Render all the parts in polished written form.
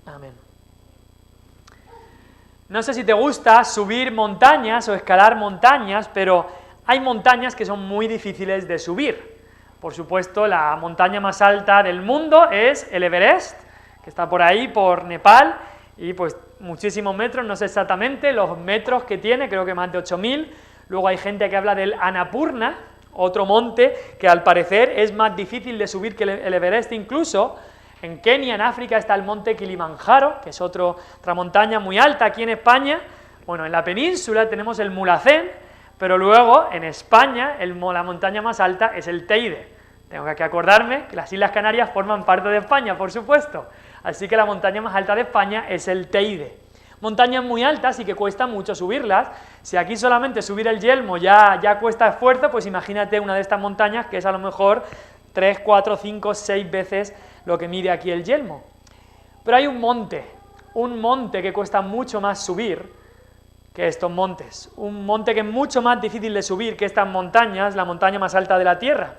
Amén. No sé si te gusta subir montañas o escalar montañas, pero hay montañas que son muy difíciles de subir. Por supuesto, la montaña más alta del mundo es el Everest, que está por ahí, por Nepal, y pues muchísimos metros, no sé exactamente los metros que tiene, creo que más de 8.000. Luego hay gente que habla del Annapurna, otro monte que al parecer es más difícil de subir que el Everest incluso. En Kenia, en África, está el monte Kilimanjaro, que es otra montaña muy alta aquí en España. Bueno, en la península tenemos el Mulhacén, pero luego en España la montaña más alta es el Teide. Tengo que acordarme que las Islas Canarias forman parte de España, por supuesto. Así que la montaña más alta de España es el Teide. Montañas muy altas y que cuesta mucho subirlas. Si aquí solamente subir el Yelmo ya cuesta esfuerzo, pues imagínate una de estas montañas que es a lo mejor 3, 4, 5, 6 veces lo que mide aquí el Yelmo. Pero hay un monte que cuesta mucho más subir que estos montes. Un monte que es mucho más difícil de subir que estas montañas, la montaña más alta de la tierra.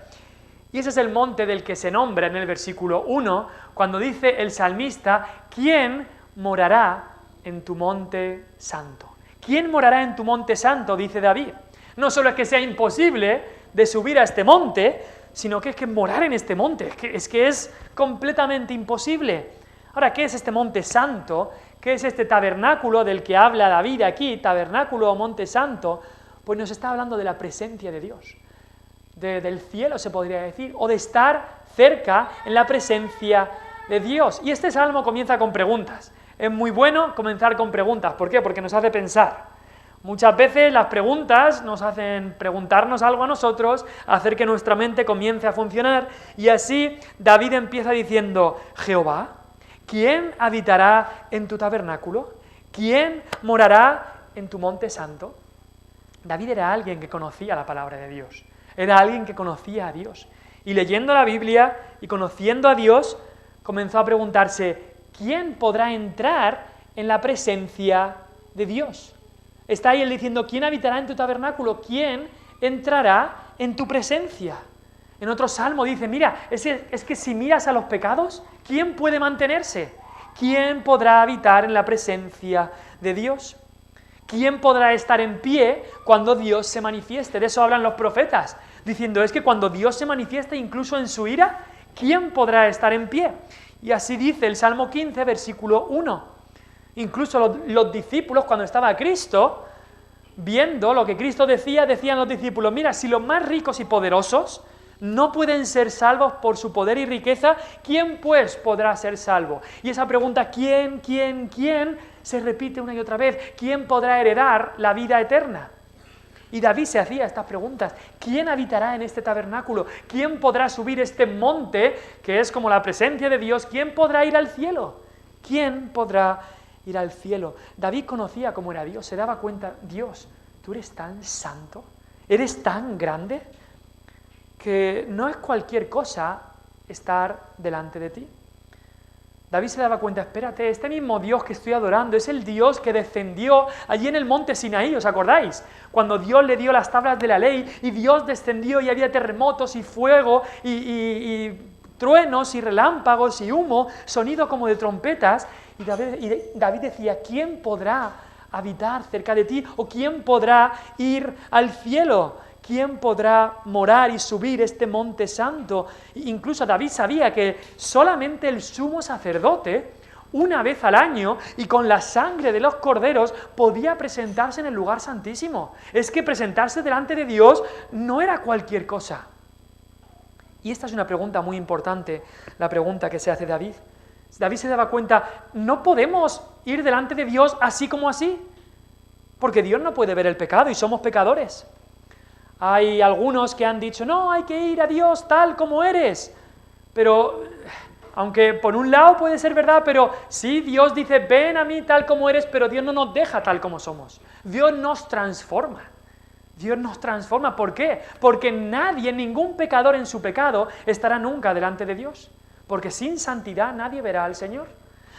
Y ese es el monte del que se nombra en el versículo 1, cuando dice el salmista: ¿quién morará en tu monte santo? ¿Quién morará en tu monte santo?, dice David. No solo es que sea imposible de subir a este monte, sino que es que morar en este monte, es que es completamente imposible. Ahora, ¿qué es este monte santo? ¿Qué es este tabernáculo del que habla David aquí, tabernáculo o monte santo? Pues nos está hablando de la presencia de Dios, del cielo se podría decir, o de estar cerca en la presencia de Dios. Y este salmo comienza con preguntas. Es muy bueno comenzar con preguntas. ¿Por qué? Porque nos hace pensar. Muchas veces las preguntas nos hacen preguntarnos algo a nosotros, hacer que nuestra mente comience a funcionar, y así David empieza diciendo: Jehová, ¿quién habitará en tu tabernáculo? ¿Quién morará en tu monte santo? David era alguien que conocía la palabra de Dios, era alguien que conocía a Dios, y leyendo la Biblia y conociendo a Dios, comenzó a preguntarse: ¿quién podrá entrar en la presencia de Dios? Está ahí él diciendo: ¿quién habitará en tu tabernáculo? ¿Quién entrará en tu presencia? En otro salmo dice: mira, es que si miras a los pecados, ¿quién puede mantenerse? ¿Quién podrá habitar en la presencia de Dios? ¿Quién podrá estar en pie cuando Dios se manifieste? De eso hablan los profetas, diciendo: es que cuando Dios se manifiesta incluso en su ira, ¿quién podrá estar en pie? Y así dice el Salmo 15, versículo 1. Incluso los discípulos, cuando estaba Cristo, viendo lo que Cristo decía, decían los discípulos: mira, si los más ricos y poderosos no pueden ser salvos por su poder y riqueza, ¿quién pues podrá ser salvo? Y esa pregunta, ¿quién, se repite una y otra vez. ¿Quién podrá heredar la vida eterna? Y David se hacía estas preguntas: ¿quién habitará en este tabernáculo? ¿Quién podrá subir este monte, que es como la presencia de Dios? ¿Quién podrá ir al cielo? ¿Quién podrá ir al cielo? David conocía cómo era Dios, se daba cuenta: Dios, tú eres tan santo, eres tan grande, que no es cualquier cosa estar delante de ti. David se daba cuenta: espérate, este mismo Dios que estoy adorando es el Dios que descendió allí en el monte Sinaí, ¿os acordáis? Cuando Dios le dio las tablas de la ley y Dios descendió y había terremotos y fuego y truenos y relámpagos y humo, sonido como de trompetas, y David decía: ¿quién podrá habitar cerca de ti? ¿O quién podrá ir al cielo? ¿Quién podrá morar y subir este monte santo? Incluso David sabía que solamente el sumo sacerdote, una vez al año y con la sangre de los corderos, podía presentarse en el lugar santísimo. Es que presentarse delante de Dios no era cualquier cosa. Y esta es una pregunta muy importante, la pregunta que se hace David. David se daba cuenta: no podemos ir delante de Dios así como así, porque Dios no puede ver el pecado y somos pecadores. Hay algunos que han dicho: no, hay que ir a Dios tal como eres. Pero, aunque por un lado puede ser verdad, pero sí, Dios dice: ven a mí tal como eres, pero Dios no nos deja tal como somos. Dios nos transforma. Dios nos transforma. ¿Por qué? Porque nadie, ningún pecador en su pecado, estará nunca delante de Dios. Porque sin santidad nadie verá al Señor.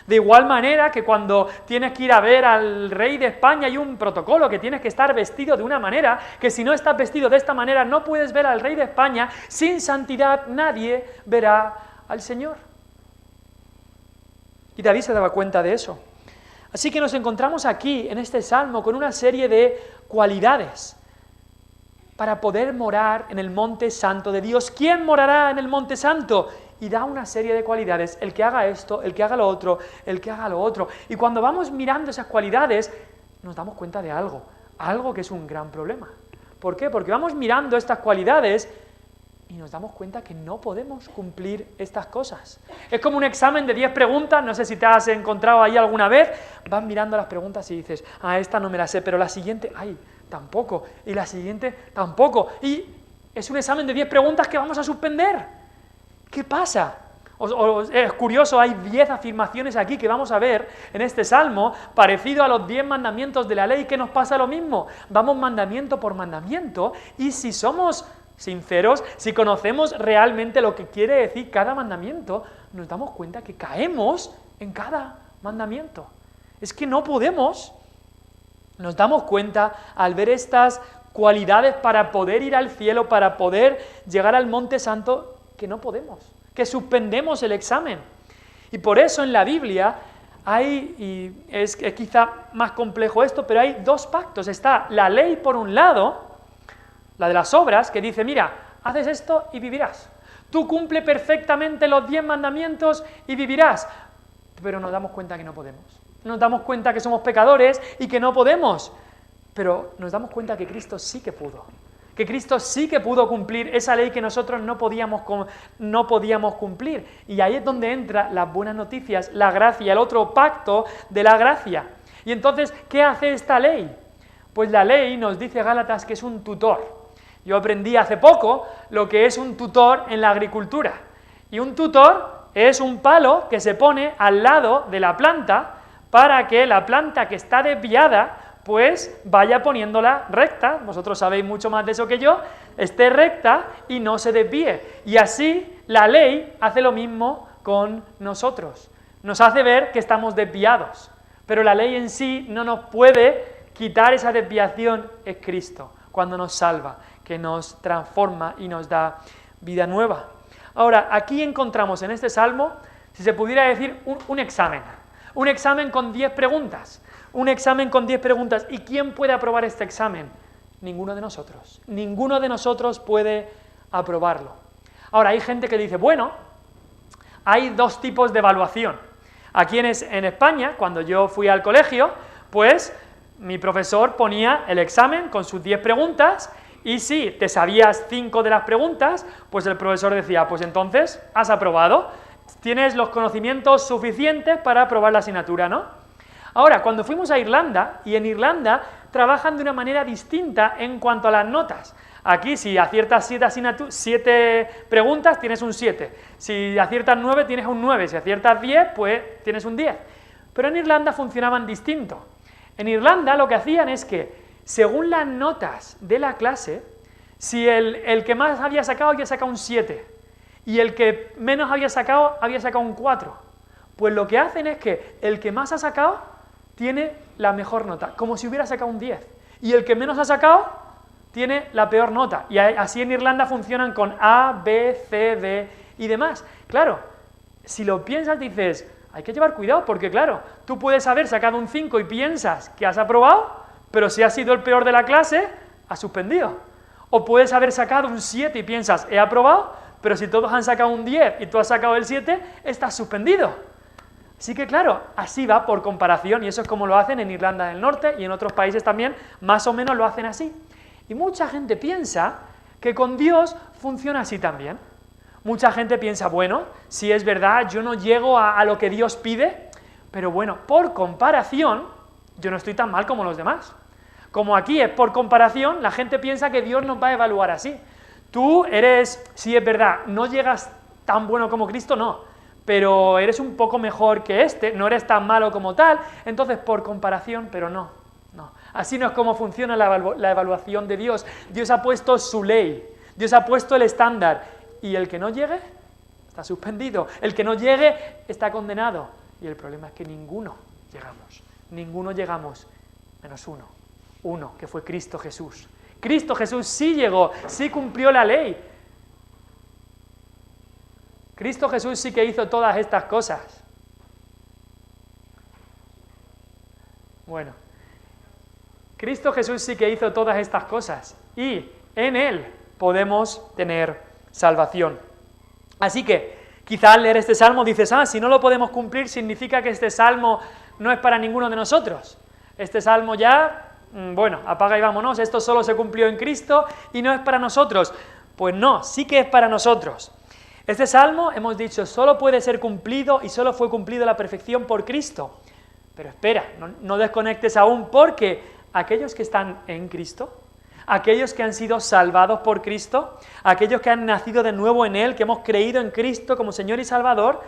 De igual manera que cuando tienes que ir a ver al rey de España hay un protocolo, que tienes que estar vestido de una manera, que si no estás vestido de esta manera no puedes ver al rey de España. Sin santidad nadie verá al Señor. Y David se daba cuenta de eso. Así que nos encontramos aquí, en este salmo, con una serie de cualidades para poder morar en el monte santo de Dios. ¿Quién morará en el monte santo? Y da una serie de cualidades, el que haga esto, el que haga lo otro, el que haga lo otro. Y cuando vamos mirando esas cualidades, nos damos cuenta de algo que es un gran problema. ¿Por qué? Porque vamos mirando estas cualidades y nos damos cuenta que no podemos cumplir estas cosas. Es como un examen de 10 preguntas, no sé si te has encontrado ahí alguna vez, vas mirando las preguntas y dices, esta no me la sé, pero la siguiente, tampoco, y la siguiente, tampoco. Y es un examen de 10 preguntas que vamos a suspender. ¿Qué pasa? Es curioso, hay 10 afirmaciones aquí que vamos a ver en este salmo, parecido a los 10 mandamientos de la ley, que nos pasa lo mismo. Vamos mandamiento por mandamiento, y si somos sinceros, si conocemos realmente lo que quiere decir cada mandamiento, nos damos cuenta que caemos en cada mandamiento. Es que no podemos. Nos damos cuenta al ver estas cualidades para poder ir al cielo, para poder llegar al monte santo, que no podemos, que suspendemos el examen. Y por eso en la Biblia hay, y es quizá más complejo esto, pero hay 2 pactos. Está la ley por un lado, la de las obras, que dice, mira, haces esto y vivirás. Tú cumple perfectamente los 10 mandamientos y vivirás. Pero nos damos cuenta que no podemos. Nos damos cuenta que somos pecadores y que no podemos. Pero nos damos cuenta que Cristo sí que pudo. Que Cristo sí que pudo cumplir esa ley que nosotros no podíamos cumplir. Y ahí es donde entran las buenas noticias, la gracia, el otro pacto de la gracia. Y entonces, ¿qué hace esta ley? Pues la ley nos dice Gálatas que es un tutor. Yo aprendí hace poco lo que es un tutor en la agricultura. Y un tutor es un palo que se pone al lado de la planta para que la planta que está desviada pues vaya poniéndola recta, vosotros sabéis mucho más de eso que yo, esté recta y no se desvíe. Y así la ley hace lo mismo con nosotros. Nos hace ver que estamos desviados, pero la ley en sí no nos puede quitar esa desviación. Es Cristo cuando nos salva, que nos transforma y nos da vida nueva. Ahora, aquí encontramos en este salmo, si se pudiera decir, un examen con 10 preguntas. Un examen con 10 preguntas. ¿Y quién puede aprobar este examen? Ninguno de nosotros. Ninguno de nosotros puede aprobarlo. Ahora, hay gente que dice, bueno, hay 2 tipos de evaluación. Aquí en España, cuando yo fui al colegio, pues mi profesor ponía el examen con sus 10 preguntas y si te sabías 5 de las preguntas, pues el profesor decía, pues entonces has aprobado, tienes los conocimientos suficientes para aprobar la asignatura, ¿no? Ahora, cuando fuimos a Irlanda, y en Irlanda trabajan de una manera distinta en cuanto a las notas. Aquí, si aciertas 7 preguntas, tienes un 7. Si aciertas 9, tienes un 9. Si aciertas 10, pues tienes un 10. Pero en Irlanda funcionaban distinto. En Irlanda lo que hacían es que, según las notas de la clase, si el que más había sacado un 7, y el que menos había sacado un 4. Pues lo que hacen es que el que más ha sacado tiene la mejor nota, como si hubiera sacado un 10. Y el que menos ha sacado tiene la peor nota. Y así en Irlanda funcionan con A, B, C, D y demás. Claro, si lo piensas dices, hay que llevar cuidado, porque claro, tú puedes haber sacado un 5 y piensas que has aprobado, pero si has sido el peor de la clase, has suspendido. O puedes haber sacado un 7 y piensas, he aprobado, pero si todos han sacado un 10 y tú has sacado el 7, estás suspendido. Así que claro, así va por comparación, y eso es como lo hacen en Irlanda del Norte y en otros países también, más o menos lo hacen así. Y mucha gente piensa que con Dios funciona así también. Mucha gente piensa, bueno, si es verdad, yo no llego a lo que Dios pide, pero bueno, por comparación, yo no estoy tan mal como los demás. Como aquí es por comparación, la gente piensa que Dios nos va a evaluar así. Tú eres, si es verdad, no llegas tan bueno como Cristo, no, pero eres un poco mejor que este, no eres tan malo como tal, entonces por comparación, pero no. Así no es como funciona la evaluación de Dios. Dios ha puesto su ley, Dios ha puesto el estándar, y el que no llegue está suspendido, el que no llegue está condenado, y el problema es que ninguno llegamos, menos uno, que fue Cristo Jesús. Cristo Jesús sí llegó, sí cumplió la ley. Cristo Jesús sí que hizo todas estas cosas. Bueno, Cristo Jesús sí que hizo todas estas cosas y en Él podemos tener salvación. Así que quizá al leer este salmo dices, si no lo podemos cumplir significa que este salmo no es para ninguno de nosotros. Este salmo ya, apaga y vámonos, esto solo se cumplió en Cristo y no es para nosotros. Pues no, sí que es para nosotros. Este salmo, hemos dicho, solo puede ser cumplido y solo fue cumplido a la perfección por Cristo. Pero espera, no desconectes aún, porque aquellos que están en Cristo, aquellos que han sido salvados por Cristo, aquellos que han nacido de nuevo en Él, que hemos creído en Cristo como Señor y Salvador,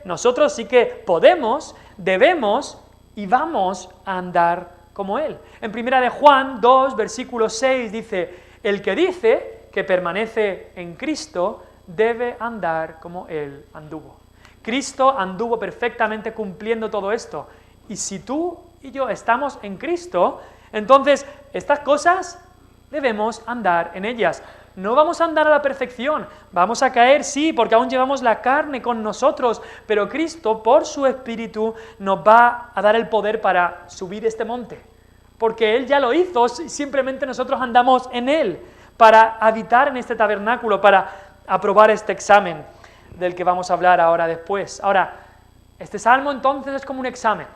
nosotros sí que podemos, debemos y vamos a andar como Él. En 1 de Juan 2, versículo 6 dice, el que dice que permanece en Cristo debe andar como Él anduvo. Cristo anduvo perfectamente cumpliendo todo esto. Y si tú y yo estamos en Cristo, entonces estas cosas debemos andar en ellas. No vamos a andar a la perfección, vamos a caer, sí, porque aún llevamos la carne con nosotros, pero Cristo, por su Espíritu, nos va a dar el poder para subir este monte, porque Él ya lo hizo, simplemente nosotros andamos en Él, para habitar en este tabernáculo, para aprobar este examen del que vamos a hablar ahora después. Ahora, este salmo entonces es como un examen,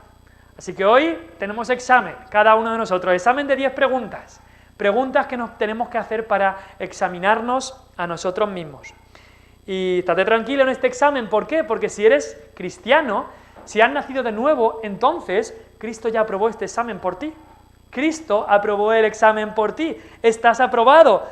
así que hoy tenemos examen, cada uno de nosotros, examen de 10 preguntas. Preguntas que nos tenemos que hacer para examinarnos a nosotros mismos. Y estate tranquilo en este examen, ¿por qué? Porque si eres cristiano, si has nacido de nuevo, entonces Cristo ya aprobó este examen por ti. Cristo aprobó el examen por ti. Estás aprobado,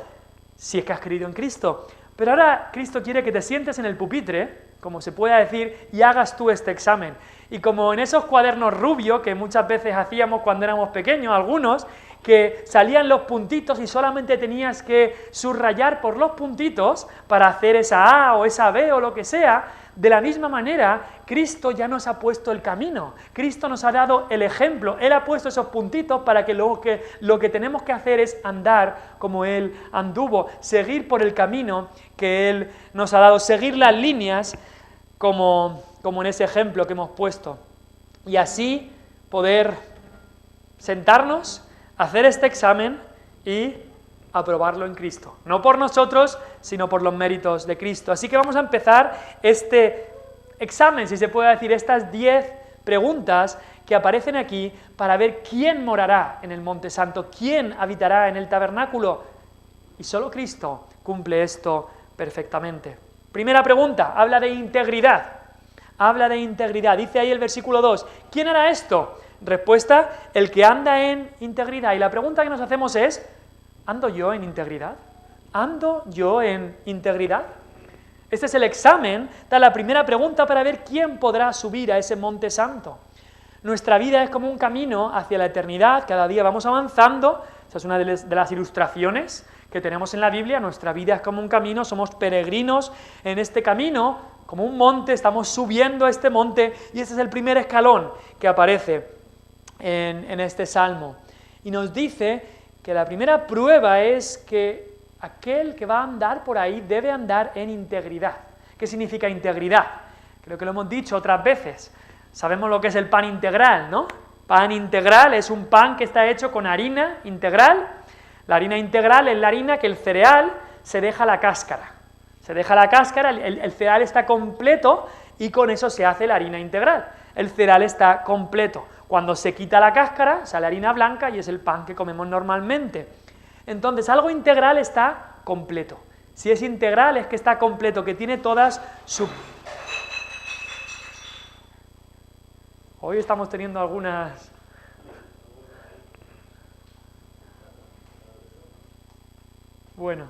si es que has creído en Cristo. Pero ahora Cristo quiere que te sientes en el pupitre, como se pueda decir, y hagas tú este examen. Y como en esos cuadernos rubios que muchas veces hacíamos cuando éramos pequeños, algunos, que salían los puntitos y solamente tenías que subrayar por los puntitos para hacer esa A o esa B o lo que sea, de la misma manera, Cristo ya nos ha puesto el camino, Cristo nos ha dado el ejemplo, Él ha puesto esos puntitos para que lo que tenemos que hacer es andar como Él anduvo, seguir por el camino que Él nos ha dado, seguir las líneas como en ese ejemplo que hemos puesto, y así poder sentarnos, hacer este examen y aprobarlo en Cristo. No por nosotros, sino por los méritos de Cristo. Así que vamos a empezar este examen, si se puede decir, estas 10 preguntas que aparecen aquí para ver quién morará en el Monte Santo, quién habitará en el tabernáculo. Y solo Cristo cumple esto perfectamente. Primera pregunta, habla de integridad. Habla de integridad. Dice ahí el versículo 2, ¿quién hará esto? Respuesta, el que anda en integridad. Y la pregunta que nos hacemos es, ¿ando yo en integridad? ¿Ando yo en integridad? Este es el examen, la primera pregunta para ver quién podrá subir a ese monte santo. Nuestra vida es como un camino hacia la eternidad, cada día vamos avanzando, esa es una de las ilustraciones que tenemos en la Biblia, nuestra vida es como un camino, somos peregrinos en este camino, como un monte, estamos subiendo a este monte, y ese es el primer escalón que aparece en este salmo. Y nos dice que la primera prueba es que aquel que va a andar por ahí debe andar en integridad. ¿Qué significa integridad? Creo que lo hemos dicho otras veces. Sabemos lo que es el pan integral, ¿no? Pan integral es un pan que está hecho con harina integral. La harina integral es la harina que el cereal se deja la cáscara. Se deja la cáscara, el cereal está completo y con eso se hace la harina integral. El cereal está completo. Cuando se quita la cáscara, sale harina blanca y es el pan que comemos normalmente. Entonces, algo integral está completo. Si es integral, es que está completo, que tiene todas sus... Hoy estamos teniendo algunas... Bueno.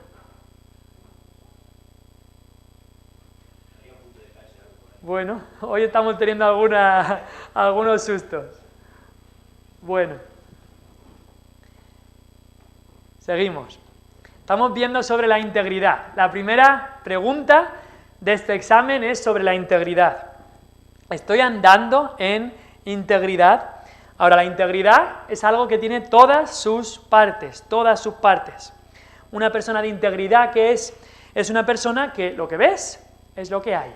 Bueno, hoy estamos teniendo algunos sustos. Bueno. Seguimos. Estamos viendo sobre la integridad. La primera pregunta de este examen es sobre la integridad. ¿Estoy andando en integridad? Ahora, la integridad es algo que tiene todas sus partes, todas sus partes. Una persona de integridad, ¿qué es? Es una persona que lo que ves es lo que hay,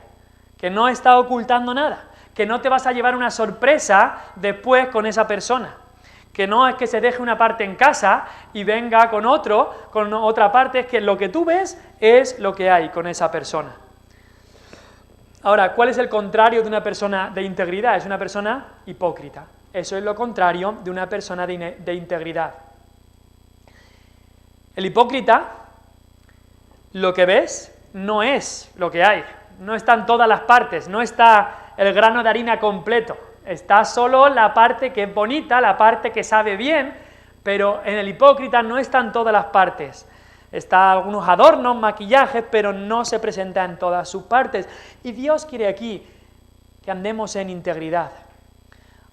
que no está ocultando nada, que no te vas a llevar una sorpresa después con esa persona, que no es que se deje una parte en casa y venga con otra parte, es que lo que tú ves es lo que hay con esa persona. Ahora, ¿cuál es el contrario de una persona de integridad? Es una persona hipócrita. Eso es lo contrario de una persona de integridad. El hipócrita, lo que ves no es lo que hay, no están todas las partes, no está el grano de harina completo, está solo la parte que es bonita, la parte que sabe bien, pero en el hipócrita no están todas las partes. Está algunos adornos, maquillajes, pero no se presenta en todas sus partes. Y Dios quiere aquí que andemos en integridad.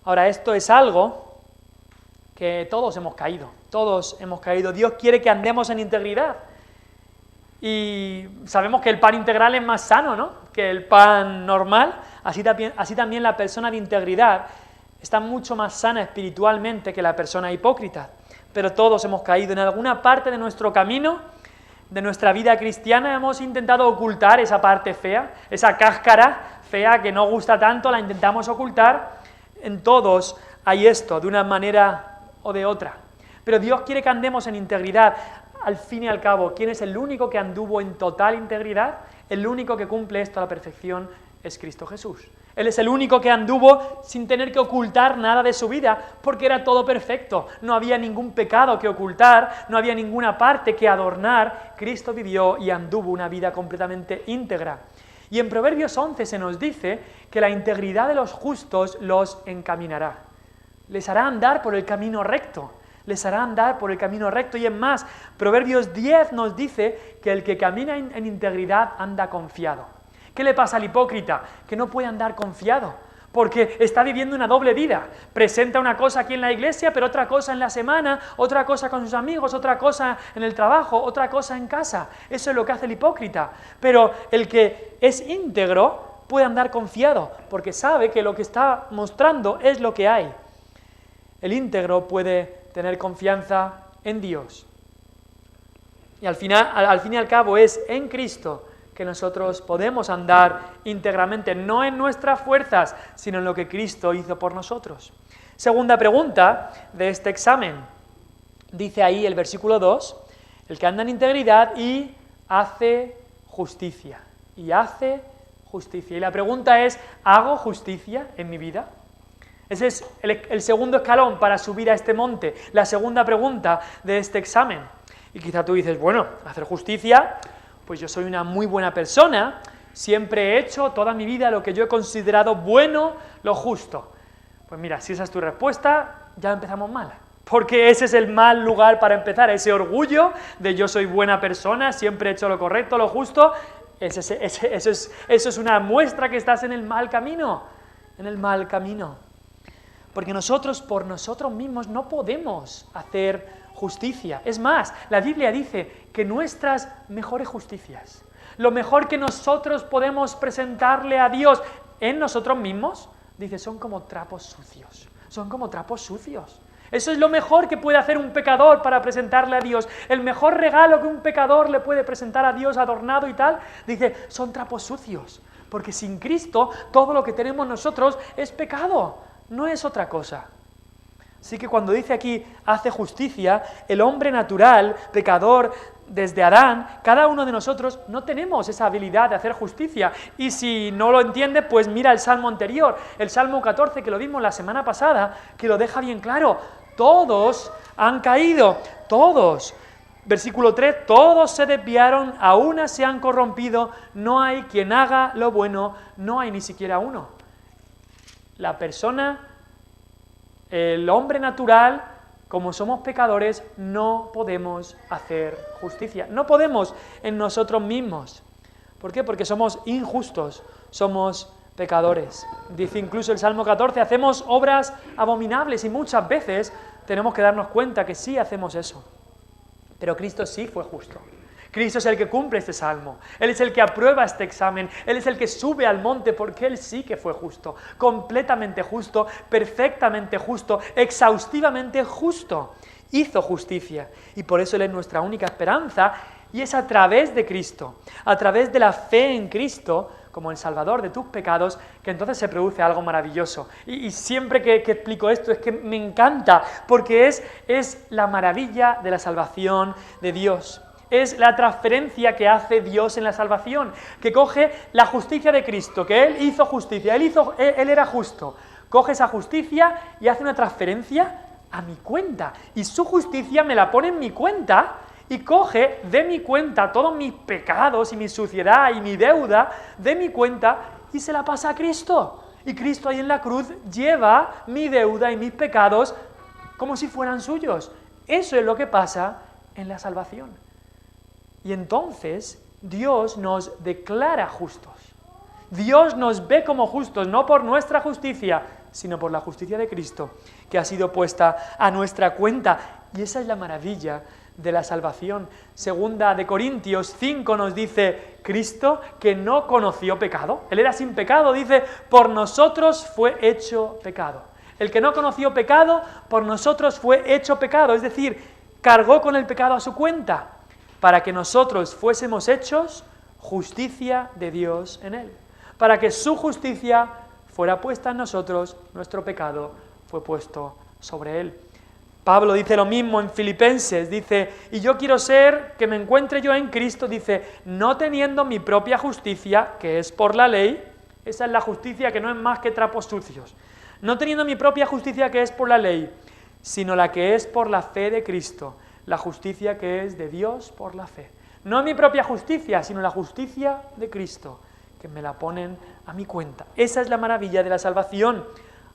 Ahora, esto es algo que todos hemos caído. Dios quiere que andemos en integridad. Y sabemos que el pan integral es más sano, ¿no?, que el pan normal. Así también la persona de integridad está mucho más sana espiritualmente que la persona hipócrita. Pero todos hemos caído en alguna parte de nuestro camino, de nuestra vida cristiana, hemos intentado ocultar esa parte fea, esa cáscara fea que no gusta tanto, la intentamos ocultar. En todos hay esto, de una manera o de otra. Pero Dios quiere que andemos en integridad. Al fin y al cabo, ¿quién es el único que anduvo en total integridad? El único que cumple esto a la perfección es Cristo Jesús. Él es el único que anduvo sin tener que ocultar nada de su vida, porque era todo perfecto, no había ningún pecado que ocultar, no había ninguna parte que adornar. Cristo vivió y anduvo una vida completamente íntegra. Y en Proverbios 11 se nos dice que la integridad de los justos los encaminará, les hará andar por el camino recto. Les hará andar por el camino recto. Y es más, Proverbios 10 nos dice que el que camina en integridad anda confiado. ¿Qué le pasa al hipócrita? Que no puede andar confiado, porque está viviendo una doble vida. Presenta una cosa aquí en la iglesia, pero otra cosa en la semana, otra cosa con sus amigos, otra cosa en el trabajo, otra cosa en casa. Eso es lo que hace el hipócrita. Pero el que es íntegro puede andar confiado, porque sabe que lo que está mostrando es lo que hay. El íntegro puede tener confianza en Dios. Y al fin y al cabo es en Cristo que nosotros podemos andar íntegramente, no en nuestras fuerzas, sino en lo que Cristo hizo por nosotros. Segunda pregunta de este examen. Dice ahí el versículo 2, el que anda en integridad y hace justicia. Y hace justicia. Y la pregunta es, ¿hago justicia en mi vida? Ese es el segundo escalón para subir a este monte, la segunda pregunta de este examen. Y quizá tú dices, bueno, hacer justicia, pues yo soy una muy buena persona, siempre he hecho toda mi vida lo que yo he considerado bueno, lo justo. Pues mira, si esa es tu respuesta, ya empezamos mal. Porque ese es el mal lugar para empezar, ese orgullo de yo soy buena persona, siempre he hecho lo correcto, lo justo, eso es una muestra que estás en el mal camino, Porque nosotros, por nosotros mismos, no podemos hacer justicia. Es más, la Biblia dice que nuestras mejores justicias, lo mejor que nosotros podemos presentarle a Dios en nosotros mismos, dice, son como trapos sucios. Eso es lo mejor que puede hacer un pecador para presentarle a Dios. El mejor regalo que un pecador le puede presentar a Dios adornado y tal, dice, son trapos sucios. Porque sin Cristo, todo lo que tenemos nosotros es pecado. No es otra cosa. Así que cuando dice aquí, hace justicia, el hombre natural, pecador, desde Adán, cada uno de nosotros no tenemos esa habilidad de hacer justicia. Y si no lo entiendes, pues mira el Salmo anterior, el Salmo 14, que lo vimos la semana pasada, que lo deja bien claro. Todos han caído, todos. Versículo 3, todos se desviaron, a una se han corrompido, no hay quien haga lo bueno, no hay ni siquiera uno. La persona, el hombre natural, como somos pecadores, no podemos hacer justicia. No podemos en nosotros mismos. ¿Por qué? Porque somos injustos, somos pecadores. Dice incluso el Salmo 14, hacemos obras abominables y muchas veces tenemos que darnos cuenta que sí hacemos eso. Pero Cristo sí fue justo. Cristo es el que cumple este salmo, Él es el que aprueba este examen, Él es el que sube al monte porque Él sí que fue justo, completamente justo, perfectamente justo, exhaustivamente justo, hizo justicia y por eso Él es nuestra única esperanza Y es a través de Cristo, a través de la fe en Cristo, como el Salvador de tus pecados, que entonces se produce algo maravilloso. Y siempre que explico esto es que me encanta, porque es la maravilla de la salvación de Dios. Es la transferencia que hace Dios en la salvación, que coge la justicia de Cristo, que Él hizo justicia, Él era justo. Coge esa justicia y hace una transferencia a mi cuenta. Y su justicia me la pone en mi cuenta y coge de mi cuenta todos mis pecados y mi suciedad y mi deuda de mi cuenta y se la pasa a Cristo. Y Cristo ahí en la cruz lleva mi deuda y mis pecados como si fueran suyos. Eso es lo que pasa en la salvación. Y entonces Dios nos declara justos. Dios nos ve como justos, no por nuestra justicia, sino por la justicia de Cristo, que ha sido puesta a nuestra cuenta. Y esa es la maravilla de la salvación. Segunda de Corintios 5 nos dice, Cristo que no conoció pecado, Él era sin pecado, dice, por nosotros fue hecho pecado. El que no conoció pecado, por nosotros fue hecho pecado, es decir, cargó con el pecado a su cuenta, para que nosotros fuésemos hechos justicia de Dios en Él. Para que su justicia fuera puesta en nosotros, nuestro pecado fue puesto sobre Él. Pablo dice lo mismo en Filipenses, dice, y yo quiero ser, que me encuentre yo en Cristo, dice, no teniendo mi propia justicia, que es por la ley, esa es la justicia que no es más que trapos sucios, no teniendo mi propia justicia que es por la ley, sino la que es por la fe de Cristo, la justicia que es de Dios por la fe. No mi propia justicia, sino la justicia de Cristo, que me la ponen a mi cuenta. Esa es la maravilla de la salvación.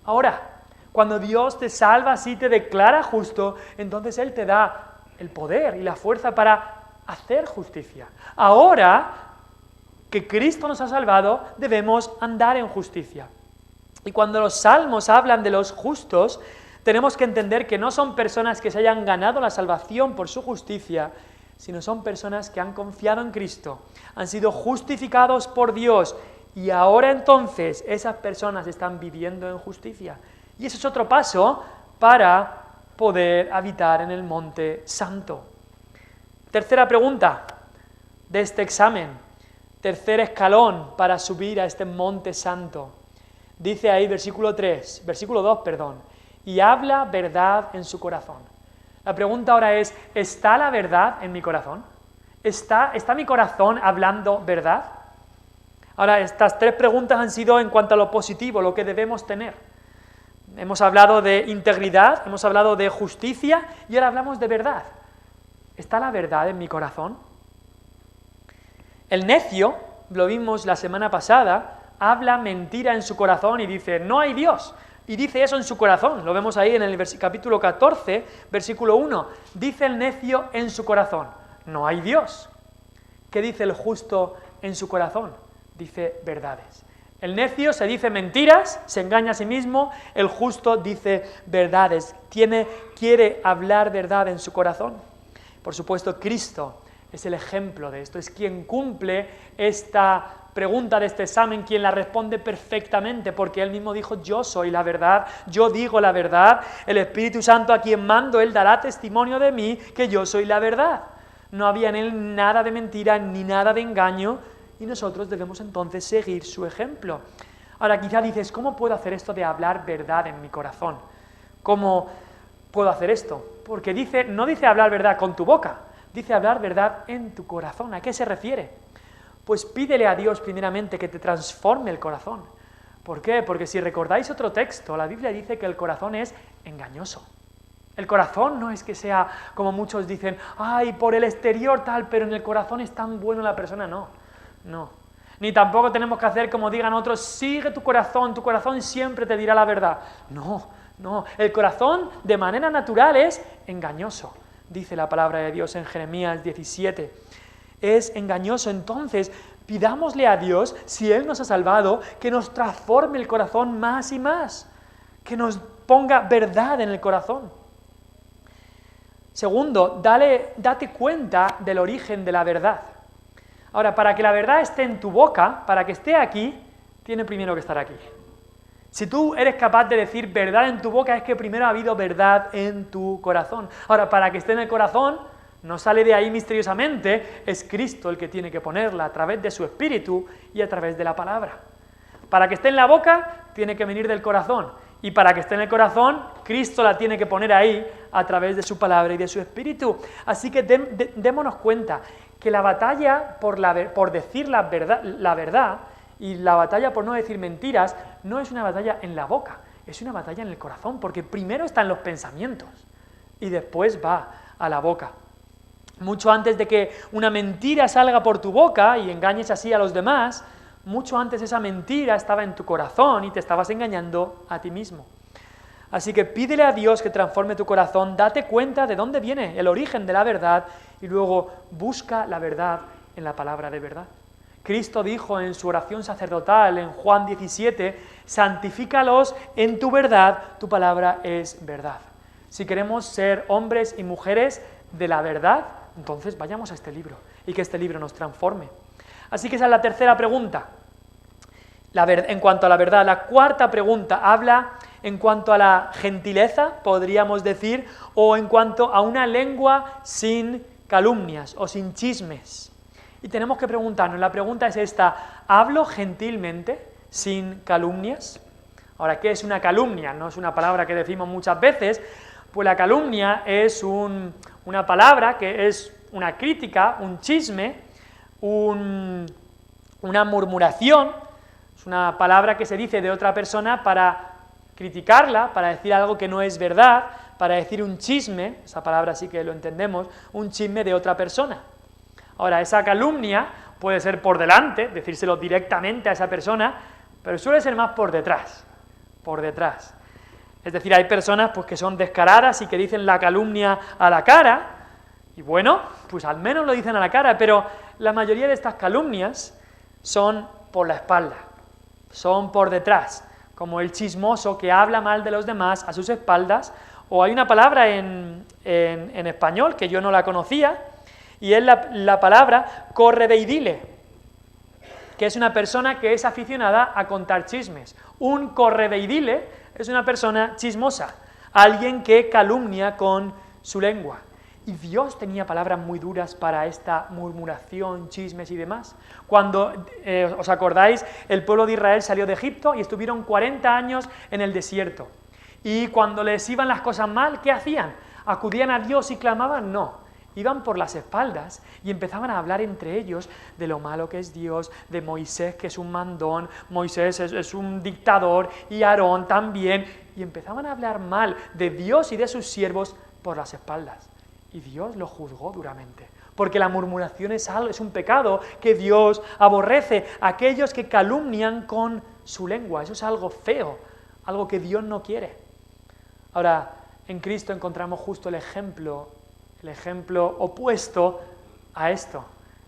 Ahora, cuando Dios te salva, así te declara justo, entonces Él te da el poder y la fuerza para hacer justicia. Ahora que Cristo nos ha salvado, debemos andar en justicia. Y cuando los salmos hablan de los justos, tenemos que entender que no son personas que se hayan ganado la salvación por su justicia, sino son personas que han confiado en Cristo, han sido justificados por Dios y ahora entonces esas personas están viviendo en justicia. Y eso es otro paso para poder habitar en el monte santo. Tercera pregunta de este examen, tercer escalón para subir a este monte santo. Dice ahí versículo 2, y habla verdad en su corazón. La pregunta ahora es, ¿está la verdad en mi corazón? ¿Está mi corazón hablando verdad? Ahora, estas tres preguntas han sido en cuanto a lo positivo, lo que debemos tener. Hemos hablado de integridad, hemos hablado de justicia y ahora hablamos de verdad. ¿Está la verdad en mi corazón? El necio, lo vimos la semana pasada, habla mentira en su corazón y dice, no hay Dios. Y dice eso en su corazón, lo vemos ahí en el capítulo 14, versículo 1. Dice el necio en su corazón, no hay Dios. ¿Qué dice el justo en su corazón? Dice verdades. El necio se dice mentiras, se engaña a sí mismo, el justo dice verdades, quiere hablar verdad en su corazón. Por supuesto, Cristo es el ejemplo de esto, es quien cumple esta pregunta de este examen, quien la responde perfectamente, porque Él mismo dijo, yo soy la verdad, yo digo la verdad, el Espíritu Santo a quien mando, Él dará testimonio de mí que yo soy la verdad. No había en Él nada de mentira ni nada de engaño, y nosotros debemos entonces seguir su ejemplo. Ahora quizá dices, ¿cómo puedo hacer esto de hablar verdad en mi corazón? ¿Cómo puedo hacer esto? Porque no dice hablar verdad con tu boca, dice hablar verdad en tu corazón. ¿A qué se refiere? Pues pídele a Dios primeramente que te transforme el corazón. ¿Por qué? Porque si recordáis otro texto, la Biblia dice que el corazón es engañoso. El corazón no es que sea, como muchos dicen, ay, por el exterior tal, pero en el corazón es tan bueno la persona, no. Ni tampoco tenemos que hacer como digan otros, sigue tu corazón siempre te dirá la verdad. No, el corazón de manera natural es engañoso, dice la palabra de Dios en Jeremías 17. Es engañoso, entonces pidámosle a Dios, si Él nos ha salvado, que nos transforme el corazón más y más, que nos ponga verdad en el corazón. Segundo, date cuenta del origen de la verdad. Ahora, para que la verdad esté en tu boca, para que esté aquí, tiene primero que estar aquí. Si tú eres capaz de decir verdad en tu boca, es que primero ha habido verdad en tu corazón. Ahora, para que esté en el corazón, No sale de ahí misteriosamente, es Cristo el que tiene que ponerla a través de su Espíritu y a través de la palabra. Para que esté en la boca, tiene que venir del corazón. Y para que esté en el corazón, Cristo la tiene que poner ahí a través de su palabra y de su Espíritu. Así que démonos cuenta que la batalla por decir la verdad y la batalla por no decir mentiras no es una batalla en la boca, es una batalla en el corazón, porque primero están los pensamientos y después va a la boca. Mucho antes de que una mentira salga por tu boca y engañes así a los demás, mucho antes esa mentira estaba en tu corazón y te estabas engañando a ti mismo. Así que pídele a Dios que transforme tu corazón, date cuenta de dónde viene el origen de la verdad y luego busca la verdad en la palabra de verdad. Cristo dijo en su oración sacerdotal en Juan 17, santifícalos en tu verdad, tu palabra es verdad. Si queremos ser hombres y mujeres de la verdad, entonces vayamos a este libro y que este libro nos transforme. Así que esa es la tercera pregunta, en cuanto a la verdad. La cuarta pregunta habla en cuanto a la gentileza, podríamos decir, o en cuanto a una lengua sin calumnias o sin chismes. Y tenemos que preguntarnos, la pregunta es esta, ¿hablo gentilmente sin calumnias? Ahora, ¿qué es una calumnia? No es una palabra que decimos muchas veces, pues la calumnia es una palabra que es una crítica, un chisme, una murmuración, es una palabra que se dice de otra persona para criticarla, para decir algo que no es verdad, para decir un chisme, esa palabra sí que lo entendemos, un chisme de otra persona. Ahora, esa calumnia puede ser por delante, decírselo directamente a esa persona, pero suele ser más por detrás, por detrás. Es decir, hay personas pues, que son descaradas y que dicen la calumnia a la cara, y bueno, pues al menos lo dicen a la cara, pero la mayoría de estas calumnias son por la espalda, son por detrás, como el chismoso que habla mal de los demás a sus espaldas, o hay una palabra en español que yo no la conocía, y es la palabra correveidile, que es una persona que es aficionada a contar chismes. Un correveidile es una persona chismosa, alguien que calumnia con su lengua. Y Dios tenía palabras muy duras para esta murmuración, chismes y demás. Cuando, ¿os acordáis? El pueblo de Israel salió de Egipto y estuvieron 40 años en el desierto. Y cuando les iban las cosas mal, ¿qué hacían? ¿Acudían a Dios y clamaban? No. Iban por las espaldas y empezaban a hablar entre ellos de lo malo que es Dios, de Moisés que es un mandón, Moisés es un dictador y Aarón también. Y empezaban a hablar mal de Dios y de sus siervos por las espaldas. Y Dios lo juzgó duramente, porque la murmuración es un pecado que Dios aborrece, aquellos que calumnian con su lengua. Eso es algo feo, algo que Dios no quiere. Ahora, en Cristo encontramos justo el ejemplo opuesto a esto.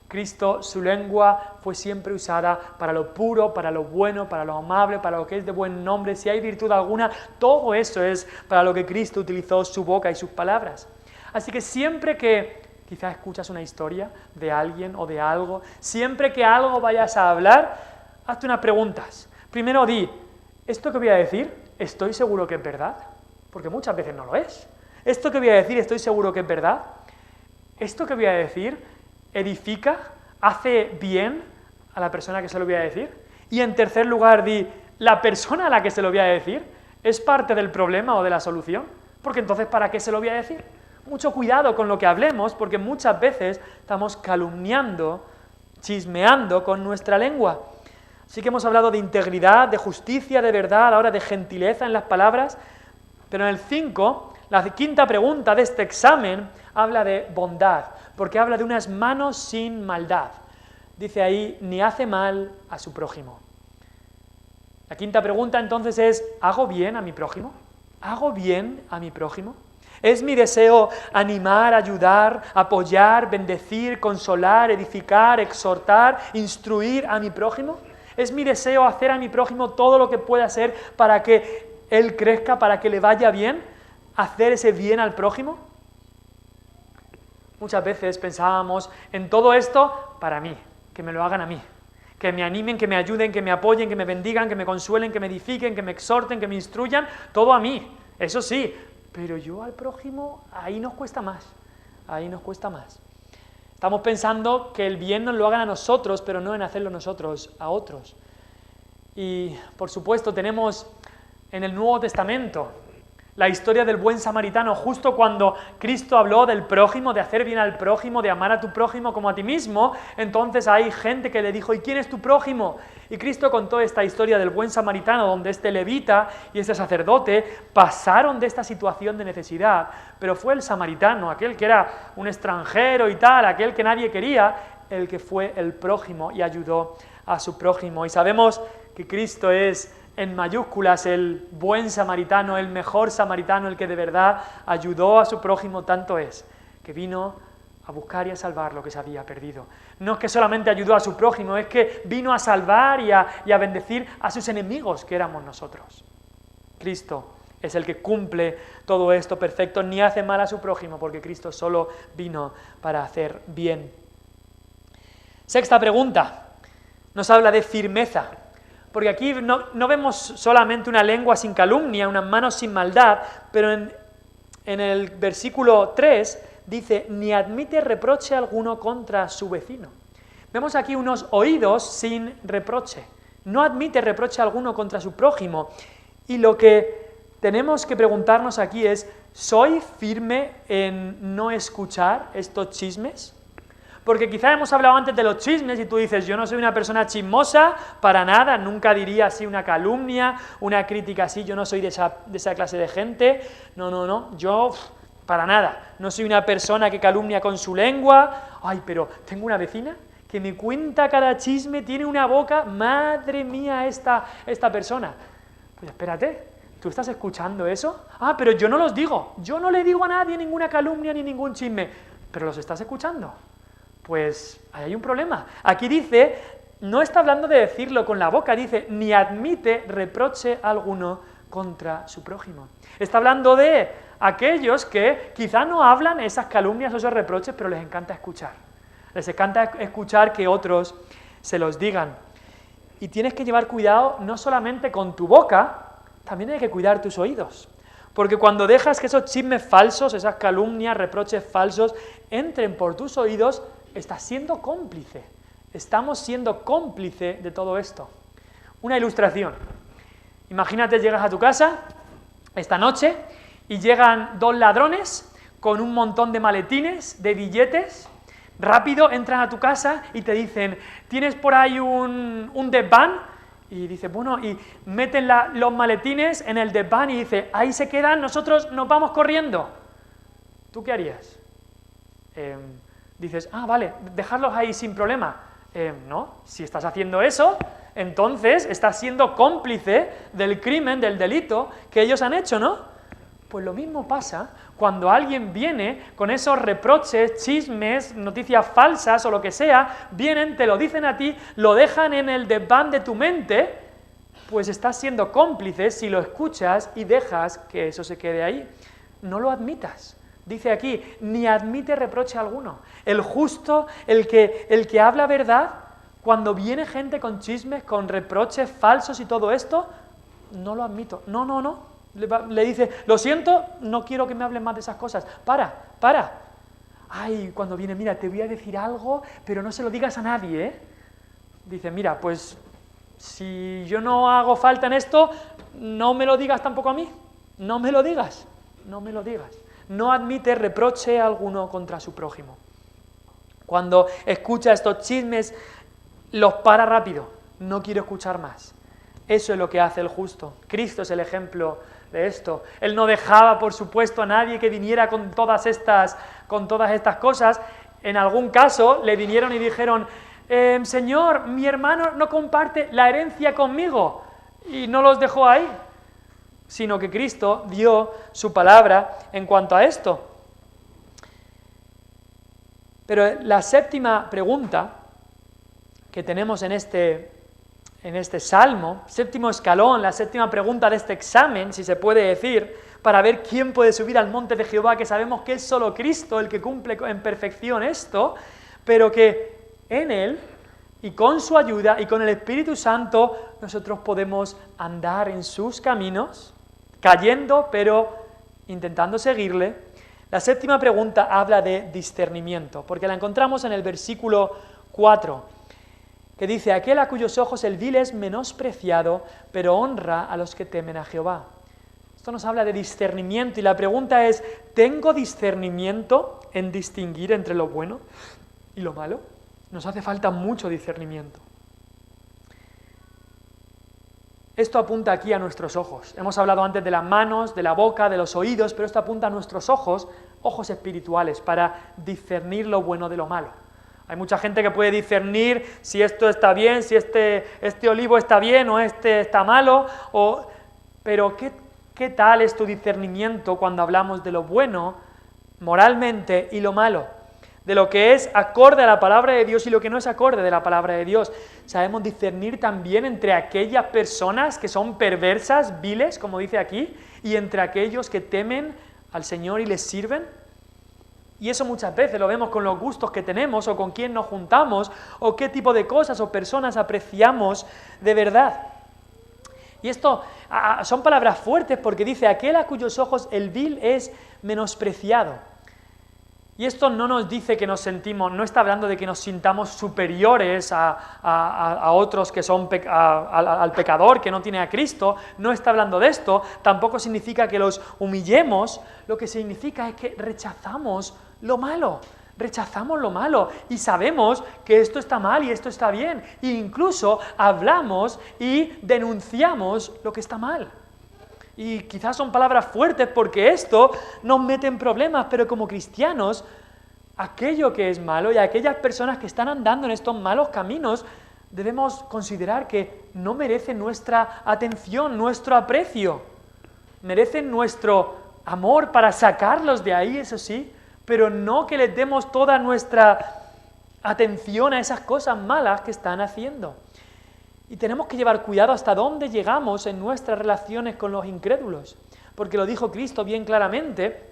Cristo, su lengua fue siempre usada para lo puro, para lo bueno, para lo amable, para lo que es de buen nombre. Si hay virtud alguna, todo eso es para lo que Cristo utilizó su boca y sus palabras. Así que siempre que quizás escuchas una historia de alguien o de algo, siempre que algo vayas a hablar, hazte unas preguntas. Primero di, ¿esto que voy a decir, estoy seguro que es verdad? Porque muchas veces no lo es. ¿Esto que voy a decir, estoy seguro que es verdad? ¿Esto que voy a decir edifica, hace bien a la persona que se lo voy a decir? Y en tercer lugar di, ¿la persona a la que se lo voy a decir es parte del problema o de la solución? Porque entonces, ¿para qué se lo voy a decir? Mucho cuidado con lo que hablemos, porque muchas veces estamos calumniando, chismeando con nuestra lengua. Así que hemos hablado de integridad, de justicia, de verdad, ahora de gentileza en las palabras, pero en el 5, la quinta pregunta de este examen habla de bondad, porque habla de unas manos sin maldad. Dice ahí, ni hace mal a su prójimo. La quinta pregunta entonces es, ¿hago bien a mi prójimo? ¿Hago bien a mi prójimo? ¿Es mi deseo animar, ayudar, apoyar, bendecir, consolar, edificar, exhortar, instruir a mi prójimo? ¿Es mi deseo hacer a mi prójimo todo lo que pueda hacer para que él crezca, para que le vaya bien? ¿Hacer ese bien al prójimo? Muchas veces pensábamos en todo esto para mí, que me lo hagan a mí, que me animen, que me ayuden, que me apoyen, que me bendigan, que me consuelen, que me edifiquen, que me exhorten, que me instruyan, todo a mí, eso sí. Pero yo al prójimo, ahí nos cuesta más. ahí nos cuesta más. Estamos pensando que el bien nos lo hagan a nosotros, pero no en hacerlo nosotros a otros. Y, por supuesto, tenemos en el Nuevo Testamento la historia del buen samaritano, justo cuando Cristo habló del prójimo, de hacer bien al prójimo, de amar a tu prójimo como a ti mismo. Entonces hay gente que le dijo, ¿y quién es tu prójimo? Y Cristo contó esta historia del buen samaritano, donde este levita y este sacerdote pasaron de esta situación de necesidad, pero fue el samaritano, aquel que era un extranjero y tal, aquel que nadie quería, el que fue el prójimo y ayudó a su prójimo. Y sabemos que Cristo es en mayúsculas el buen samaritano, el mejor samaritano, el que de verdad ayudó a su prójimo, tanto es que vino a buscar y a salvar lo que se había perdido. No es que solamente ayudó a su prójimo, es que vino a salvar y a bendecir a sus enemigos, que éramos nosotros. Cristo es el que cumple todo esto perfecto, ni hace mal a su prójimo, porque Cristo solo vino para hacer bien. Sexta pregunta, nos habla de firmeza. Porque aquí no vemos solamente una lengua sin calumnia, unas manos sin maldad, pero en el versículo 3 dice, ni admite reproche alguno contra su vecino. Vemos aquí unos oídos sin reproche, no admite reproche alguno contra su prójimo. Y lo que tenemos que preguntarnos aquí es, ¿soy firme en no escuchar estos chismes? Porque quizá hemos hablado antes de los chismes y tú dices, yo no soy una persona chismosa, para nada, nunca diría así una calumnia, una crítica así, yo no soy de esa clase de gente, no, yo para nada, no soy una persona que calumnia con su lengua, ay, pero tengo una vecina que me cuenta cada chisme, tiene una boca, madre mía esta persona. Pues espérate, ¿tú estás escuchando eso? Ah, pero yo no los digo, yo no le digo a nadie ninguna calumnia ni ningún chisme, pero ¿los estás escuchando? Pues ahí hay un problema. Aquí dice, no está hablando de decirlo con la boca, dice, ni admite reproche alguno contra su prójimo. Está hablando de aquellos que quizá no hablan esas calumnias o esos reproches, pero les encanta escuchar. Les encanta escuchar que otros se los digan. Y tienes que llevar cuidado no solamente con tu boca, también hay que cuidar tus oídos. Porque cuando dejas que esos chismes falsos, esas calumnias, reproches falsos, entren por tus oídos, estás siendo cómplice. Estamos siendo cómplice de todo esto. Una ilustración. Imagínate, llegas a tu casa esta noche y llegan dos ladrones con un montón de maletines, de billetes. Rápido entran a tu casa y te dicen, ¿tienes por ahí un desván? Y dice, bueno, y meten los maletines en el desván y dice, ahí se quedan, nosotros nos vamos corriendo. ¿Tú qué harías? Dices, vale, dejarlos ahí sin problema. No, si estás haciendo eso, entonces estás siendo cómplice del crimen, del delito que ellos han hecho, ¿no? Pues lo mismo pasa cuando alguien viene con esos reproches, chismes, noticias falsas o lo que sea, vienen, te lo dicen a ti, lo dejan en el desván de tu mente, pues estás siendo cómplice si lo escuchas y dejas que eso se quede ahí. No lo admitas. Dice aquí, ni admite reproche alguno. El justo, el que habla verdad, cuando viene gente con chismes, con reproches falsos y todo esto, no lo admito. No. Le dice, lo siento, no quiero que me hables más de esas cosas. Para. Ay, cuando viene, mira, te voy a decir algo, pero no se lo digas a nadie, ¿eh? Dice, mira, pues si yo no hago falta en esto, no me lo digas tampoco a mí. No me lo digas. No admite reproche alguno contra su prójimo. Cuando escucha estos chismes, los para rápido. No quiero escuchar más. Eso es lo que hace el justo. Cristo es el ejemplo de esto. Él no dejaba, por supuesto, a nadie que viniera con todas estas cosas. En algún caso le vinieron y dijeron, Señor, mi hermano no comparte la herencia conmigo. Y no los dejó ahí, sino que Cristo dio su palabra en cuanto a esto. Pero la séptima pregunta que tenemos en este salmo, séptimo escalón, la séptima pregunta de este examen, si se puede decir, para ver quién puede subir al monte de Jehová, que sabemos que es solo Cristo el que cumple en perfección esto, pero que en Él y con su ayuda y con el Espíritu Santo nosotros podemos andar en sus caminos, cayendo, pero intentando seguirle, La séptima pregunta habla de discernimiento, porque la encontramos en el versículo 4, que dice: aquel a cuyos ojos el vil es menospreciado, pero honra a los que temen a Jehová. Esto nos habla de discernimiento y la pregunta es: ¿tengo discernimiento en distinguir entre lo bueno y lo malo? Nos hace falta mucho discernimiento. Esto apunta aquí a nuestros ojos. Hemos hablado antes de las manos, de la boca, de los oídos, pero esto apunta a nuestros ojos, ojos espirituales, para discernir lo bueno de lo malo. Hay mucha gente que puede discernir si esto está bien, si este olivo está bien o este está malo, pero ¿qué tal es tu discernimiento cuando hablamos de lo bueno moralmente y lo malo? De lo que es acorde a la palabra de Dios y lo que no es acorde de la palabra de Dios. Sabemos discernir también entre aquellas personas que son perversas, viles, como dice aquí, y entre aquellos que temen al Señor y les sirven. Y eso muchas veces lo vemos con los gustos que tenemos, o con quién nos juntamos, o qué tipo de cosas o personas apreciamos de verdad. Y esto son palabras fuertes, porque dice: aquel a cuyos ojos el vil es menospreciado. Y esto no nos dice que nos sentimos, no está hablando de que nos sintamos superiores a otros que son al pecador que no tiene a Cristo, no está hablando de esto, tampoco significa que los humillemos, lo que significa es que rechazamos lo malo y sabemos que esto está mal y esto está bien, e incluso hablamos y denunciamos lo que está mal. Y quizás son palabras fuertes porque esto nos mete en problemas, pero como cristianos, aquello que es malo y aquellas personas que están andando en estos malos caminos, debemos considerar que no merecen nuestra atención, nuestro aprecio. Merecen nuestro amor para sacarlos de ahí, eso sí, pero no que les demos toda nuestra atención a esas cosas malas que están haciendo. Y tenemos que llevar cuidado hasta dónde llegamos en nuestras relaciones con los incrédulos, porque lo dijo Cristo bien claramente: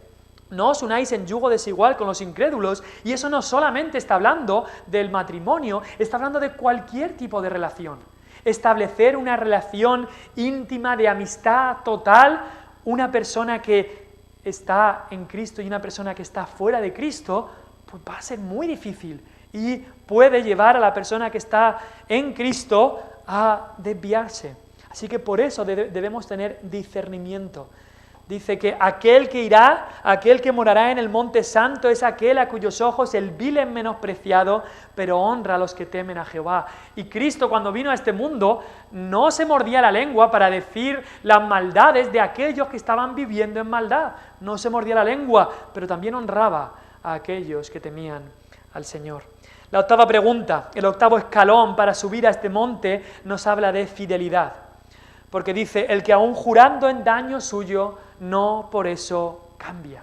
no os unáis en yugo desigual con los incrédulos, y eso no solamente está hablando del matrimonio, está hablando de cualquier tipo de relación. Establecer una relación íntima de amistad total, una persona que está en Cristo y una persona que está fuera de Cristo, pues va a ser muy difícil y puede llevar a la persona que está en Cristo a desviarse. Así que por eso debemos tener discernimiento. Dice que aquel que morará en el monte santo es aquel a cuyos ojos el vil es menospreciado, pero honra a los que temen a Jehová. Y Cristo, cuando vino a este mundo, no se mordía la lengua para decir las maldades de aquellos que estaban viviendo en maldad. No se mordía la lengua, pero también honraba a aquellos que temían al Señor. La octava pregunta, el octavo escalón para subir a este monte, nos habla de fidelidad. Porque dice: el que aún jurando en daño suyo, no por eso cambia.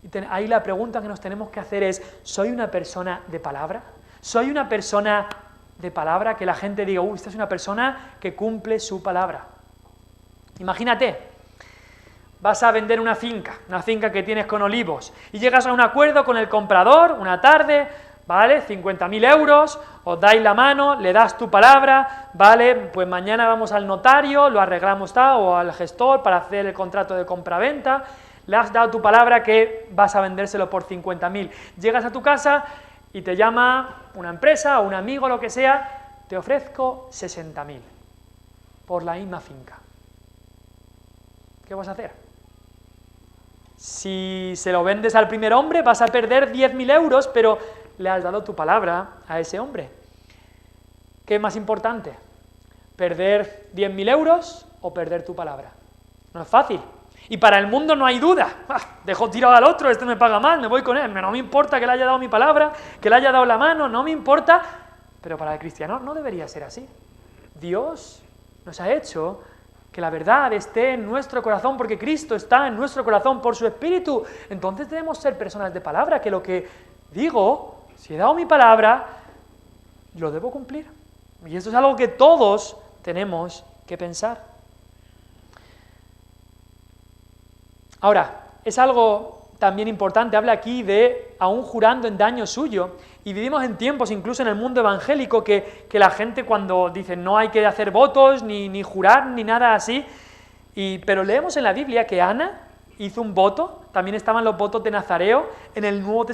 Y ahí la pregunta que nos tenemos que hacer es: ¿soy una persona de palabra? ¿Soy una persona de palabra que la gente diga: esta es una persona que cumple su palabra? Imagínate, vas a vender una finca que tienes con olivos, y llegas a un acuerdo con el comprador una tarde, ¿vale? 50.000 euros, os dais la mano, le das tu palabra, ¿vale? Pues mañana vamos al notario, lo arreglamos o al gestor para hacer el contrato de compraventa, le has dado tu palabra que vas a vendérselo por 50.000. Llegas a tu casa y te llama una empresa o un amigo, lo que sea, te ofrezco 60.000 por la misma finca. ¿Qué vas a hacer? Si se lo vendes al primer hombre vas a perder 10.000 euros, pero le has dado tu palabra a ese hombre. ¿Qué es más importante? ¿Perder 10.000 euros o perder tu palabra? No es fácil. Y para el mundo no hay duda. Dejo tirado al otro, este me paga más, me voy con él. No me importa que le haya dado mi palabra, que le haya dado la mano, no me importa. Pero para el cristiano no debería ser así. Dios nos ha hecho que la verdad esté en nuestro corazón, porque Cristo está en nuestro corazón por su Espíritu. Entonces debemos ser personas de palabra, que lo que digo, si he dado mi palabra, lo debo cumplir. Y esto es algo que todos tenemos que pensar. Ahora, es algo también importante, habla aquí de aún jurando en daño suyo, y vivimos en tiempos, incluso en el mundo evangélico, que la gente cuando dice no hay que hacer votos, ni jurar, ni nada así, pero leemos en la Biblia que Ana hizo un voto, también estaban los votos de Nazareo. En el Nuevo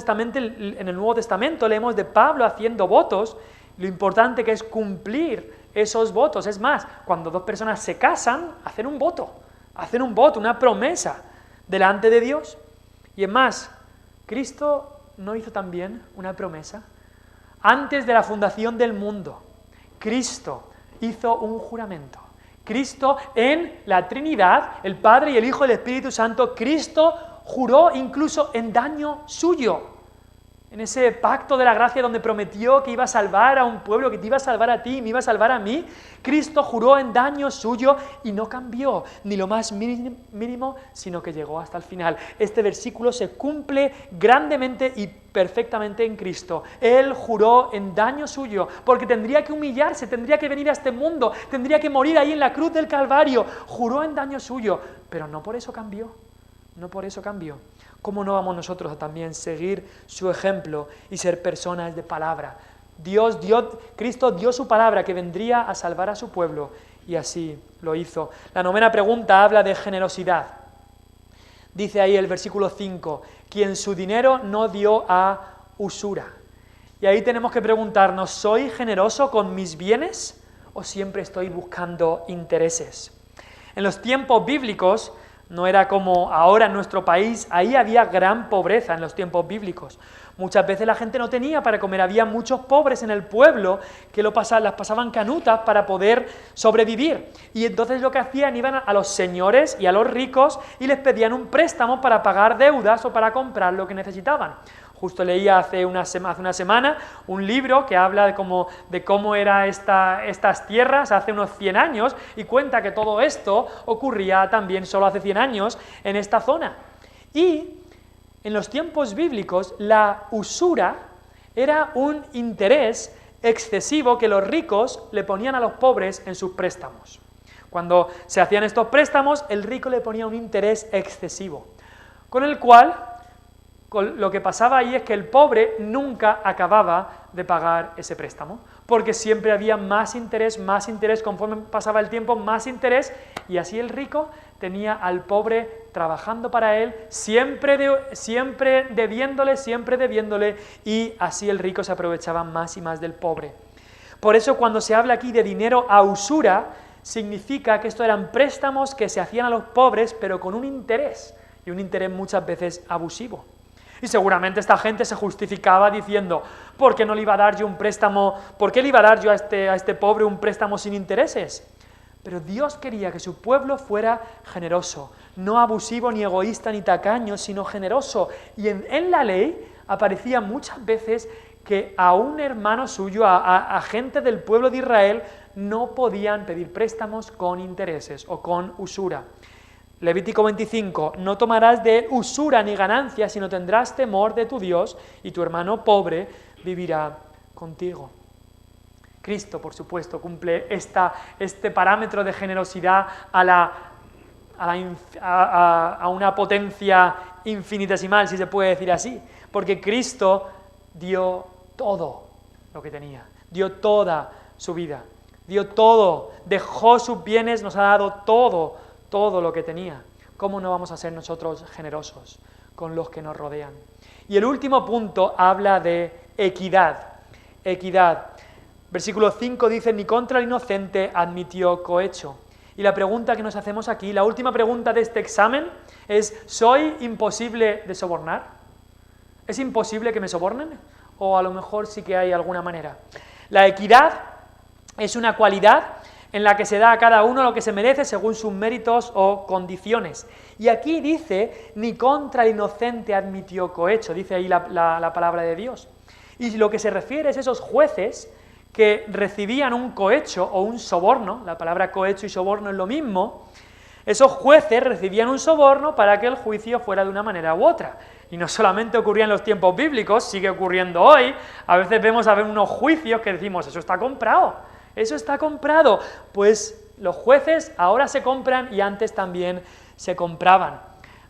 Testamento leemos de Pablo haciendo votos, lo importante que es cumplir esos votos. Es más, cuando dos personas se casan, hacen un voto, una promesa delante de Dios. Y es más, Cristo no hizo también una promesa. Antes de la fundación del mundo, Cristo hizo un juramento. Cristo en la Trinidad, el Padre y el Hijo y el Espíritu Santo, Cristo juró incluso en daño suyo. En ese pacto de la gracia donde prometió que iba a salvar a un pueblo, que te iba a salvar a ti y me iba a salvar a mí, Cristo juró en daño suyo y no cambió ni lo más mínimo, sino que llegó hasta el final. Este versículo se cumple grandemente y perfectamente en Cristo. Él juró en daño suyo, porque tendría que humillarse, tendría que venir a este mundo, tendría que morir ahí en la cruz del Calvario. Juró en daño suyo, pero no por eso cambió. No por eso cambió. ¿Cómo no vamos nosotros a también seguir su ejemplo y ser personas de palabra? Cristo dio su palabra que vendría a salvar a su pueblo y así lo hizo. La 9ª pregunta habla de generosidad. Dice ahí el versículo 5, quien su dinero no dio a usura. Y ahí tenemos que preguntarnos, ¿soy generoso con mis bienes o siempre estoy buscando intereses? En los tiempos bíblicos, no era como ahora en nuestro país, ahí había gran pobreza en los tiempos bíblicos. Muchas veces la gente no tenía para comer, había muchos pobres en el pueblo que las pasaban canutas para poder sobrevivir. Y entonces lo que hacían, iban a los señores y a los ricos y les pedían un préstamo para pagar deudas o para comprar lo que necesitaban. Justo leía hace una semana un libro que habla de cómo eran estas tierras hace unos 100 años y cuenta que todo esto ocurría también solo hace 100 años en esta zona. Y en los tiempos bíblicos la usura era un interés excesivo que los ricos le ponían a los pobres en sus préstamos. Cuando se hacían estos préstamos, el rico le ponía un interés excesivo, con el cual lo que pasaba ahí es que el pobre nunca acababa de pagar ese préstamo, porque siempre había más interés, conforme pasaba el tiempo, más interés, y así el rico tenía al pobre trabajando para él, siempre debiéndole, y así el rico se aprovechaba más y más del pobre. Por eso cuando se habla aquí de dinero a usura, significa que estos eran préstamos que se hacían a los pobres, pero con un interés, y un interés muchas veces abusivo. Y seguramente esta gente se justificaba diciendo, ¿por qué no le iba a dar yo un préstamo? ¿Por qué le iba a dar yo a este pobre un préstamo sin intereses? Pero Dios quería que su pueblo fuera generoso, no abusivo, ni egoísta, ni tacaño, sino generoso. Y en la ley aparecía muchas veces que a un hermano suyo, a gente del pueblo de Israel, no podían pedir préstamos con intereses o con usura. Levítico 25, no tomarás de él usura ni ganancia, sino tendrás temor de tu Dios, y tu hermano pobre vivirá contigo. Cristo, por supuesto, cumple este parámetro de generosidad a una potencia infinitesimal, si se puede decir así, porque Cristo dio todo lo que tenía, dio toda su vida, dio todo, dejó sus bienes, nos ha dado todo lo que tenía. ¿Cómo no vamos a ser nosotros generosos con los que nos rodean? Y el último punto habla de equidad. Equidad. Versículo 5 dice, ni contra el inocente admitió cohecho. Y la pregunta que nos hacemos aquí, la última pregunta de este examen es, ¿soy imposible de sobornar? ¿Es imposible que me sobornen? O a lo mejor sí que hay alguna manera. La equidad es una cualidad en la que se da a cada uno lo que se merece según sus méritos o condiciones. Y aquí dice, ni contra el inocente admitió cohecho, dice ahí la palabra de Dios. Y lo que se refiere es esos jueces que recibían un cohecho o un soborno, la palabra cohecho y soborno es lo mismo, esos jueces recibían un soborno para que el juicio fuera de una manera u otra. Y no solamente ocurría en los tiempos bíblicos, sigue ocurriendo hoy. A veces vemos unos juicios que decimos, eso está comprado. Eso está comprado. Pues los jueces ahora se compran y antes también se compraban.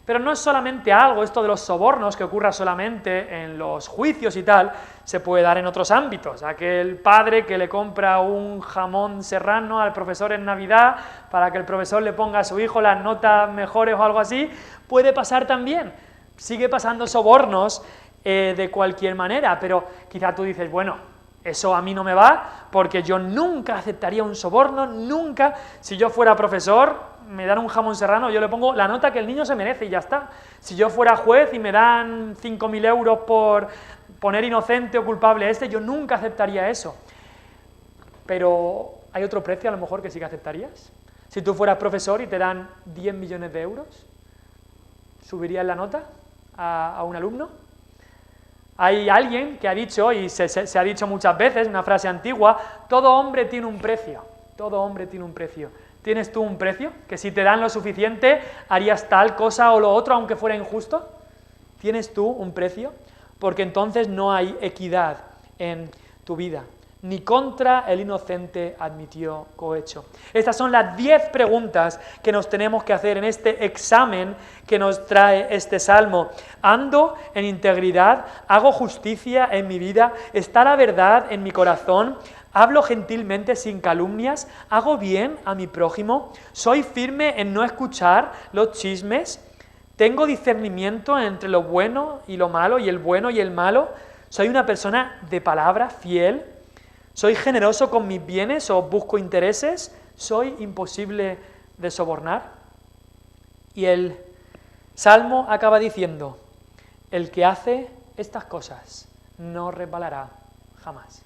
Pero no es solamente algo, esto de los sobornos que ocurra solamente en los juicios y tal, se puede dar en otros ámbitos. Aquel padre que le compra un jamón serrano al profesor en Navidad para que el profesor le ponga a su hijo las notas mejores o algo así, puede pasar también. Sigue pasando sobornos de cualquier manera, pero quizá tú dices, bueno, eso a mí no me va, porque yo nunca aceptaría un soborno, nunca, si yo fuera profesor, me dan un jamón serrano, yo le pongo la nota que el niño se merece y ya está. Si yo fuera juez y me dan 5.000 euros por poner inocente o culpable a este, yo nunca aceptaría eso. Pero hay otro precio a lo mejor que sí que aceptarías. Si tú fueras profesor y te dan 10 millones de euros, ¿subirías la nota a un alumno? Hay alguien que ha dicho, y se ha dicho muchas veces, una frase antigua, todo hombre tiene un precio, todo hombre tiene un precio. ¿Tienes tú un precio? Que si te dan lo suficiente, harías tal cosa o lo otro, aunque fuera injusto. ¿Tienes tú un precio? Porque entonces no hay equidad en tu vida. Ni contra el inocente admitió cohecho. Estas son las 10 preguntas que nos tenemos que hacer en este examen que nos trae este salmo. ¿Ando en integridad? ¿Hago justicia en mi vida? ¿Está la verdad en mi corazón? ¿Hablo gentilmente sin calumnias? ¿Hago bien a mi prójimo? ¿Soy firme en no escuchar los chismes? ¿Tengo discernimiento entre lo bueno y lo malo, y el bueno y el malo? ¿Soy una persona de palabra, fiel? ¿Soy generoso con mis bienes o busco intereses? ¿Soy imposible de sobornar? Y el Salmo acaba diciendo, el que hace estas cosas no resbalará jamás.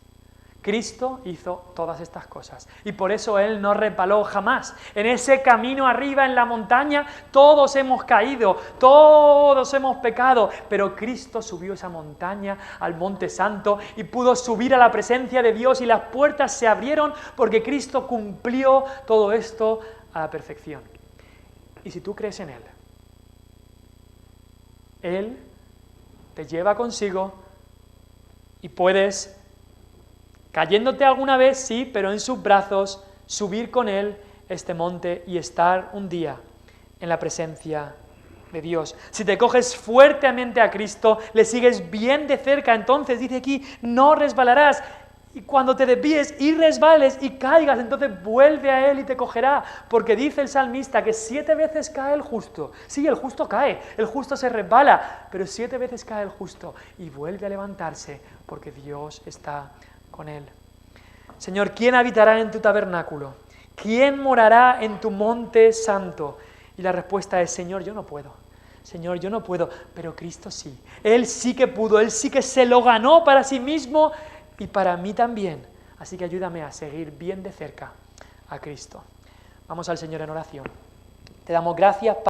Cristo hizo todas estas cosas y por eso Él no resbaló jamás. En ese camino arriba en la montaña todos hemos caído, todos hemos pecado, pero Cristo subió esa montaña al Monte Santo y pudo subir a la presencia de Dios y las puertas se abrieron porque Cristo cumplió todo esto a la perfección. Y si tú crees en Él te lleva consigo y puedes, cayéndote alguna vez, sí, pero en sus brazos, subir con Él este monte y estar un día en la presencia de Dios. Si te coges fuertemente a Cristo, le sigues bien de cerca, entonces dice aquí, no resbalarás. Y cuando te desvíes y resbales y caigas, entonces vuelve a Él y te cogerá, porque dice el salmista que 7 veces cae el justo. Sí, el justo cae, el justo se resbala, pero 7 veces cae el justo y vuelve a levantarse, porque Dios está con él. Señor, ¿quién habitará en tu tabernáculo? ¿Quién morará en tu monte santo? Y la respuesta es, Señor, yo no puedo. Señor, yo no puedo, pero Cristo sí. Él sí que pudo, Él sí que se lo ganó para sí mismo y para mí también. Así que ayúdame a seguir bien de cerca a Cristo. Vamos al Señor en oración. Te damos gracias,